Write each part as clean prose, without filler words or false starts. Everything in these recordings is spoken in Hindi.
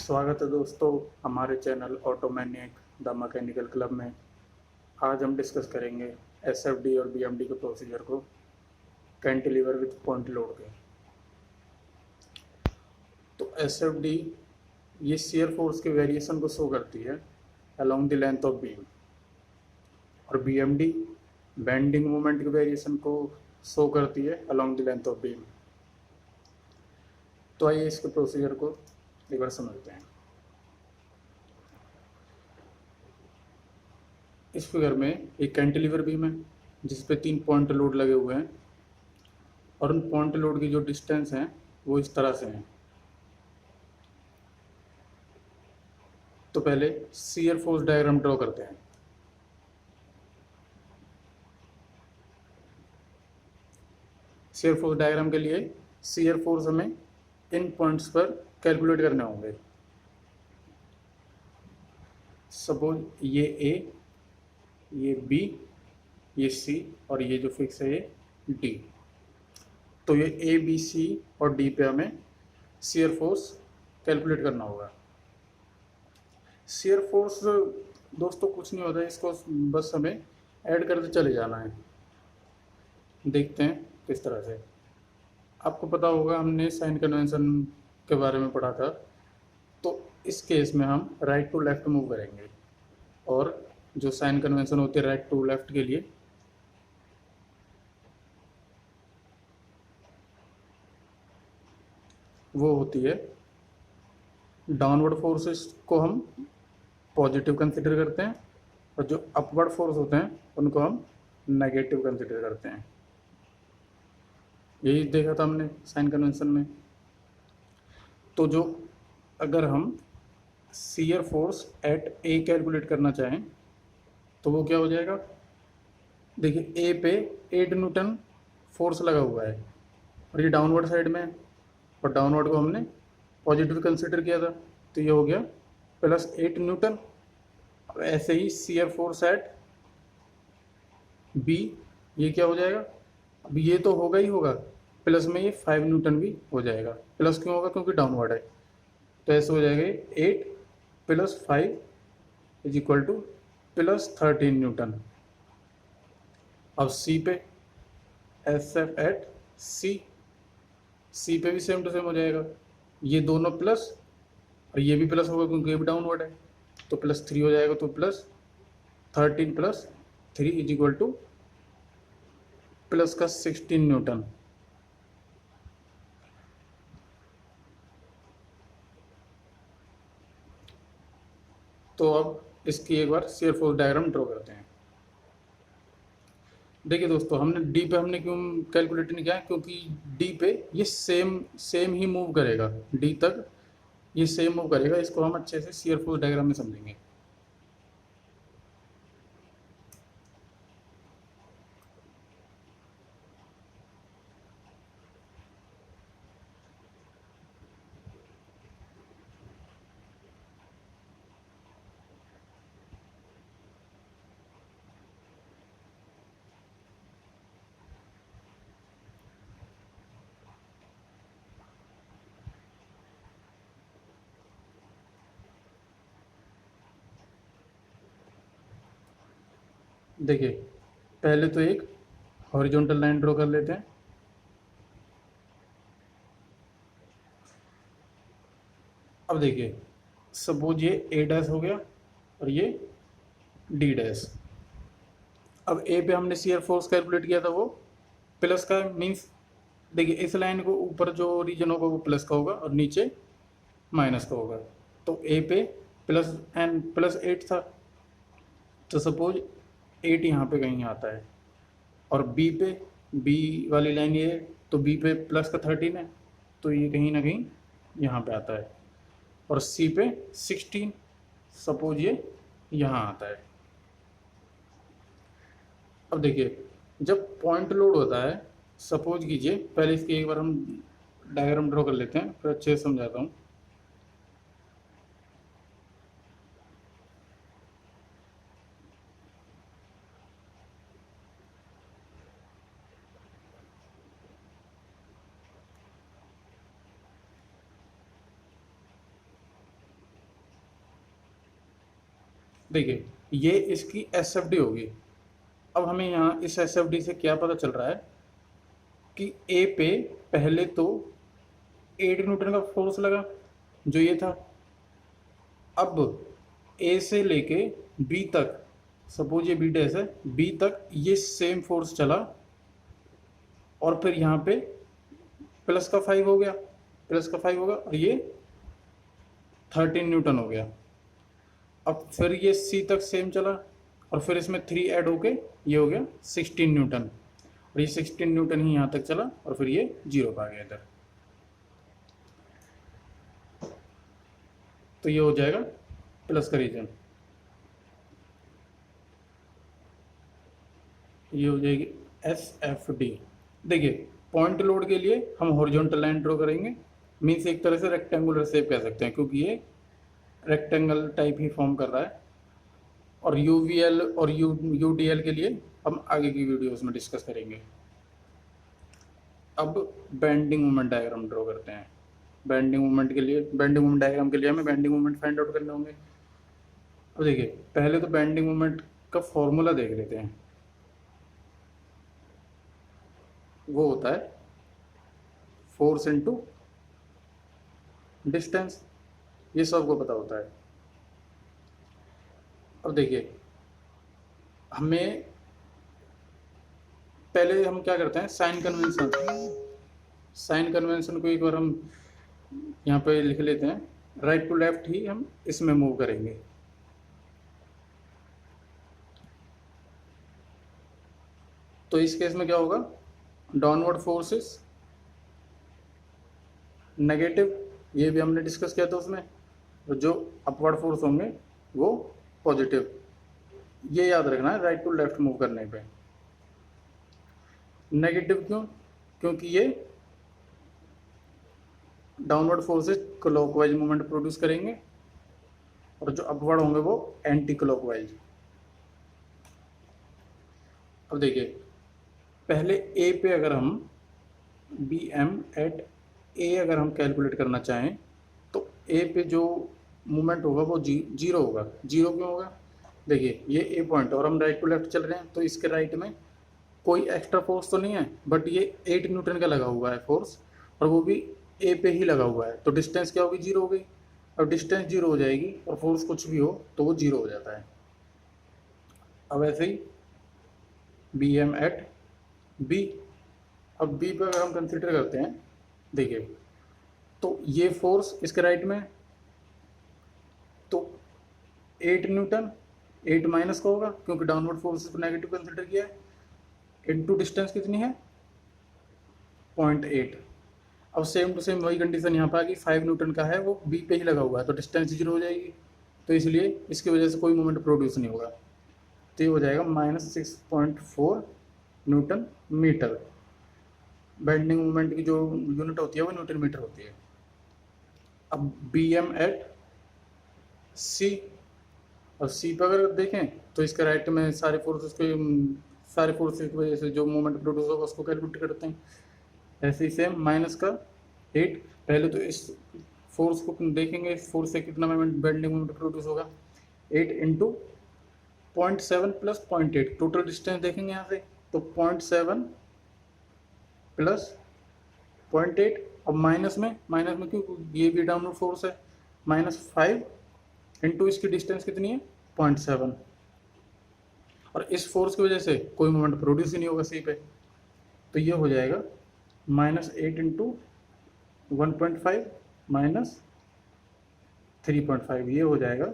स्वागत है दोस्तों हमारे चैनल ऑटोमैनिक द मैकेनिकल क्लब में। आज हम डिस्कस करेंगे एसएफडी और बीएमडी के प्रोसीजर को कैंटिलीवर विद पॉइंट लोड के। तो एसएफडी ये शियर फोर्स के वेरिएशन को शो करती है along the length of beam, और बीएमडी बेंडिंग मोमेंट के वेरिएशन को शो करती है along the length of beam. तो आइए इसके प्रोसीजर को एक बार समझते हैं। इस फिगर में एक कैंटिलीवर बीम है जिस पे 3 पॉइंट लोड लगे हुए हैं, और उन पॉइंट लोड की जो डिस्टेंस है वो इस तरह से है। तो पहले शियर फोर्स डायग्राम ड्रॉ करते हैं। शियर फोर्स डायग्राम के लिए शियर फोर्स हमें इन पॉइंट्स पर कैलकुलेट करने होंगे। सपोज ये ए, ये बी, ये सी और ये जो फिक्स है ये डी। तो ये ए बी सी और डी पे हमें शियर फोर्स कैलकुलेट करना होगा। शियर फोर्स दोस्तों कुछ नहीं होता है, इसको बस हमें ऐड करते चले जाना है। देखते हैं किस तरह से। आपको पता होगा हमने साइन कन्वेंशन के बारे में पढ़ा था। तो इस केस में हम राइट टू लेफ्ट मूव करेंगे, और जो साइन कन्वेंशन होती है राइट टू लेफ्ट के लिए वो होती है डाउनवर्ड फोर्सेस को हम पॉजिटिव कंसिडर करते हैं, और जो अपवर्ड फोर्स होते हैं उनको हम नेगेटिव कंसिडर करते हैं। यही देखा था हमने साइन कन्वेंशन में। तो जो अगर हम shear force at A calculate करना चाहें तो वो क्या हो जाएगा। देखिए ए पे 8 न्यूटन फोर्स लगा हुआ है, और ये डाउनवर्ड साइड में है, और डाउनवर्ड को हमने पॉजिटिव कंसिडर किया था, तो ये हो गया +8 न्यूटन। अब ऐसे ही शियर फोर्स एट बी, ये क्या हो जाएगा। अब ये तो होगा ही होगा, प्लस में ये 5 न्यूटन भी हो जाएगा। प्लस क्यों होगा, क्योंकि डाउनवर्ड है। तो ऐसे हो जाएगा 8 + 5 = +13 न्यूटन। अब सी पे एस एफ एट सी पे भी सेम टू सेम हो जाएगा। ये दोनों प्लस और ये भी प्लस होगा क्योंकि ये भी डाउनवर्ड है, तो +3 हो जाएगा। तो +13 + 3 = प्लस का 16 न्यूटन। तो अब इसकी एक बार शियर फोर्स डायग्राम ड्रॉ करते हैं। देखिए दोस्तों, हमने डी पे हमने क्यों कैलकुलेट नहीं किया, क्योंकि डी पे ये सेम ही मूव करेगा, डी तक ये सेम मूव करेगा। इसको हम अच्छे से शियर फोर्स डायग्राम में समझेंगे। देखिए पहले तो एक हॉरिजॉन्टल लाइन ड्रॉ कर लेते हैं। अब देखिए सपोज ये ए डैश हो गया और ये डी डैश। अब ए पे हमने शियर फोर्स कैलकुलेट किया था, वो प्लस का मीन्स देखिए इस लाइन को ऊपर जो रीजन होगा वो प्लस का होगा और नीचे माइनस का होगा। तो ए पे +8 था, तो सपोज 8 यहाँ पे कहीं आता है, और बी पे बी वाली लाइन ये है, तो बी पे प्लस का 13 है, तो ये कहीं ना कहीं यहाँ पे आता है। और सी पे 16, सपोज ये यहाँ आता है। अब देखिए जब पॉइंट लोड होता है, सपोज कीजिए, पहले इसकी एक बार हम डायग्राम ड्रॉ कर लेते हैं फिर अच्छे से समझाता हूँ। देखिए ये इसकी एस एफ डी होगी। अब हमें यहाँ इस एस एफ डी से क्या पता चल रहा है कि ए पे पहले तो 8 न्यूटन का फोर्स लगा जो ये था। अब ए से लेके बी तक, सपोज ये बी डैश है, बी तक ये सेम फोर्स चला और फिर यहाँ पे प्लस का 5 हो गया, प्लस का 5 होगा और ये 13 न्यूटन हो गया। अब फिर ये सी तक सेम चला और फिर इसमें 3 ऐड होके ये हो गया 16 न्यूटन और ये 16 न्यूटन ही यहाँ तक चला और फिर ये 0 पे आ गया इधर। तो ये हो जाएगा प्लस का रीजन, ये हो जाएगी एस एफ डी। देखिए पॉइंट लोड के लिए हम हॉरिजॉन्टल लाइन ड्रॉ करेंगे, मीन्स एक तरह से रेक्टेंगुलर शेप कह सकते हैं क्योंकि ये रेक्टेंगल टाइप ही फॉर्म कर रहा है। और यूवीएल और यूडीएल के लिए हम आगे की वीडियोस में डिस्कस करेंगे। अब बेंडिंग मोमेंट डायग्राम ड्रॉ करते हैं। बेंडिंग मोमेंट के लिए, बेंडिंग मोमेंट डायग्राम के लिए हमें बेंडिंग मोमेंट फाइंड आउट करने होंगे। अब देखिए पहले तो बेंडिंग मोमेंट का फॉर्मूला देख लेते हैं। वो होता है फोर्स इनटू डिस्टेंस, ये सबको पता होता है। अब देखिए हमें पहले हम क्या करते हैं, साइन कन्वेंशन, साइन कन्वेंशन को एक बार हम यहाँ पे लिख लेते हैं। राइट टू लेफ्ट ही हम इसमें मूव करेंगे। तो इस केस में क्या होगा, डाउनवर्ड फोर्सेस नेगेटिव, ये भी हमने डिस्कस किया था उसमें, और जो अपवर्ड फोर्स होंगे वो पॉजिटिव। ये याद रखना है राइट टू लेफ्ट मूव करने पे। नेगेटिव क्यों, क्योंकि ये downward forces clockwise movement produce करेंगे और जो अपवर्ड होंगे वो एंटी क्लॉकवाइज। अब देखिए पहले ए पे अगर हम बी एम एट ए अगर हम कैलकुलेट करना चाहें तो ए पे जो मूवमेंट होगा वो जीरो होगा। जीरो क्यों होगा, देखिए ये ए पॉइंट और हम राइट टू लेफ्ट चल रहे हैं तो इसके राइट में कोई एक्स्ट्रा फोर्स तो नहीं है, बट ये 8 न्यूटन का लगा हुआ है फोर्स और वो भी ए पे ही लगा हुआ है। तो डिस्टेंस क्या होगी, जीरो हो गई। अब डिस्टेंस जीरो हो जाएगी और फोर्स कुछ भी हो तो वो जीरो हो जाता है। अब ऐसे ही बी एम एट बी, अब बी पे अगर हम कंसिडर करते हैं, देखिए तो ये फोर्स इसके राइट में तो 8 न्यूटन, 8 माइनस का होगा क्योंकि डाउनवर्ड फोर्स को नेगेटिव कंसिडर किया है, इनटू डिस्टेंस कितनी है 0.8। अब सेम टू सेम वही कंडीशन यहाँ पर आ गई, 5 न्यूटन का है वो बी पे ही लगा हुआ है तो डिस्टेंस जीरो हो जाएगी, तो इसलिए इसकी वजह से कोई मोमेंट प्रोड्यूस नहीं होगा। तो ये हो जाएगा -6.4 न्यूटन मीटर। बेंडिंग मोमेंट की जो यूनिट होती है वो न्यूटन मीटर होती है। अब बी एम एट सी, और सी पर अगर देखें तो इसके राइट में सारे फोर्सेस की वजह से जो मोमेंट प्रोड्यूस होगा उसको कैलकुलेट करते हैं। ऐसे ही सेम माइनस का 8, पहले तो इस फोर्स को देखेंगे, इस फोर्स से कितना मोमेंट बेंडिंग मोमेंट प्रोड्यूस होगा, 8 इंटू 0.7 प्लस 0.8, टोटल डिस्टेंस देखेंगे यहाँ से तो 0.7 प्लस 0.8। अब माइनस में क्यों, ये भी डाउनवर्ड फोर्स है, -5 इंटू इसकी डिस्टेंस कितनी है 0.7, और इस फोर्स की वजह से कोई मोमेंट प्रोड्यूस ही नहीं होगा सी पे। तो ये हो जाएगा -8 इंटू 1.5 -3.5, ये हो जाएगा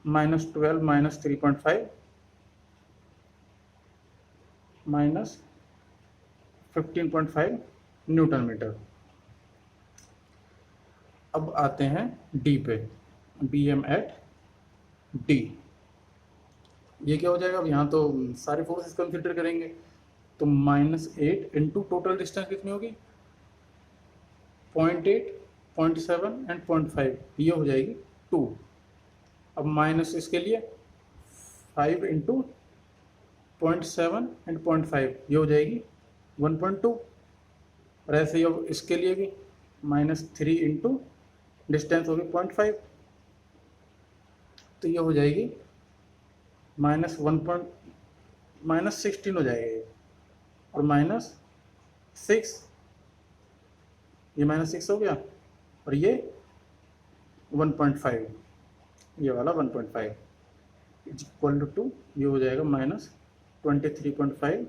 -12 -3.5 -15.5 न्यूटन मीटर। अब आते हैं डी पे, बी एम एट डी, ये क्या हो जाएगा, अब यहाँ तो सारे फोर्सेस कंसिडर करेंगे तो -8 इंटू टोटल डिस्टेंस कितनी होगी 0.8, 0.7 एंड 0.5, ये हो जाएगी 2। अब माइनस इसके लिए 5 इंटू 0.7 एंड 0.5, ये हो जाएगी 1.2। और ऐसे ही अब इसके लिए भी -3 इंटू डिस्टेंस होगी 0.5, तो ये हो जाएगी -16 हो जाएगा ये, और -6, ये -6 हो गया, और ये 1.5, ये वाला 1.5 इज इक्वल टू ये हो जाएगा -23.5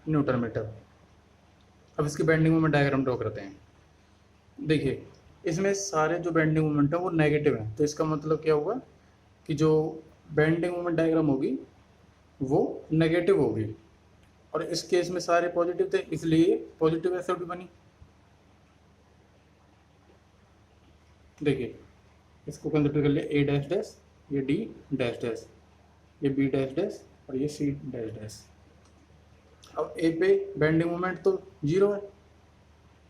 न्यूटन मीटर। अब इसकी बेंडिंग मोमेंट डायग्राम ड्रॉ करते हैं। देखिए इसमें सारे जो बेंडिंग मोमेंट है वो नेगेटिव है, तो इसका मतलब क्या होगा कि जो बेंडिंग मोमेंट डायग्राम होगी वो नेगेटिव होगी, और इस केस में सारे पॉजिटिव थे इसलिए पॉजिटिव एसएफडी बनी। देखिए इसको कंसिडर कर लिया ए डैश डैश, ये डी डैश डैश, ये बी डैश डैश, और ये सी डैश डैश। अब ए पे बेंडिंग मोमेंट तो 0 है,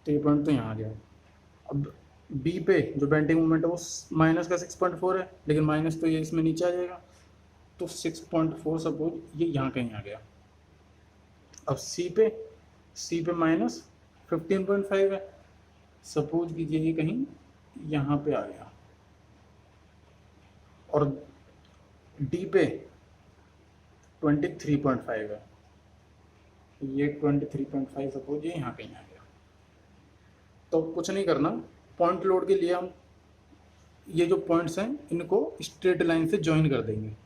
तो ये पॉइंट तो यहाँ आ गया। अब बी पे जो बेंडिंग मोमेंट है वो माइनस का 6.4 है, लेकिन माइनस तो ये इसमें नीचे आ जाएगा, तो 6.4 सपोज ये यहाँ कहीं आ गया। अब सी पे -15.5 है, सपोज कीजिए ये कहीं यहाँ पे आ गया, और डी पे 23.5 है, ये 23.5 सपोज ये यहाँ कहीं आ गया। तो कुछ नहीं करना, पॉइंट लोड के लिए हम ये जो पॉइंट्स हैं इनको स्ट्रेट लाइन से ज्वाइन कर देंगे,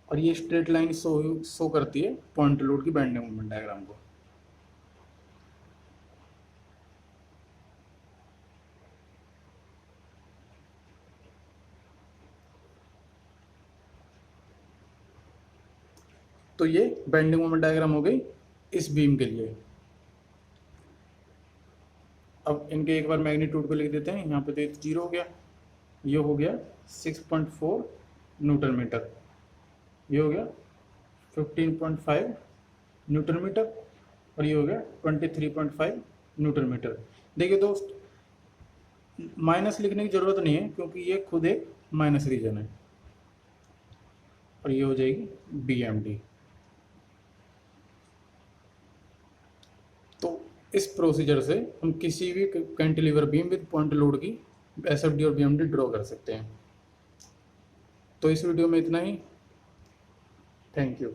और ये स्ट्रेट लाइन शो करती है पॉइंट लोड की बेंडिंग मोमेंट डायग्राम को। तो ये बेंडिंग मोमेंट डायग्राम हो गई इस बीम के लिए। अब इनके एक बार मैग्नीट्यूड को लिख देते हैं, यहाँ पे तो 0 हो गया, ये हो गया 6.4 न्यूटन मीटर, ये हो गया 15.5 न्यूटन मीटर, और ये हो गया 23.5 न्यूटन मीटर। देखिए दोस्त माइनस लिखने की ज़रूरत नहीं है क्योंकि ये खुद एक माइनस रीजन है, और ये हो जाएगी BMD। तो इस प्रोसीजर से हम किसी भी cantilever beam with point load की SFD और BMD ड्रॉ कर सकते हैं। तो इस वीडियो में इतना ही। Thank you.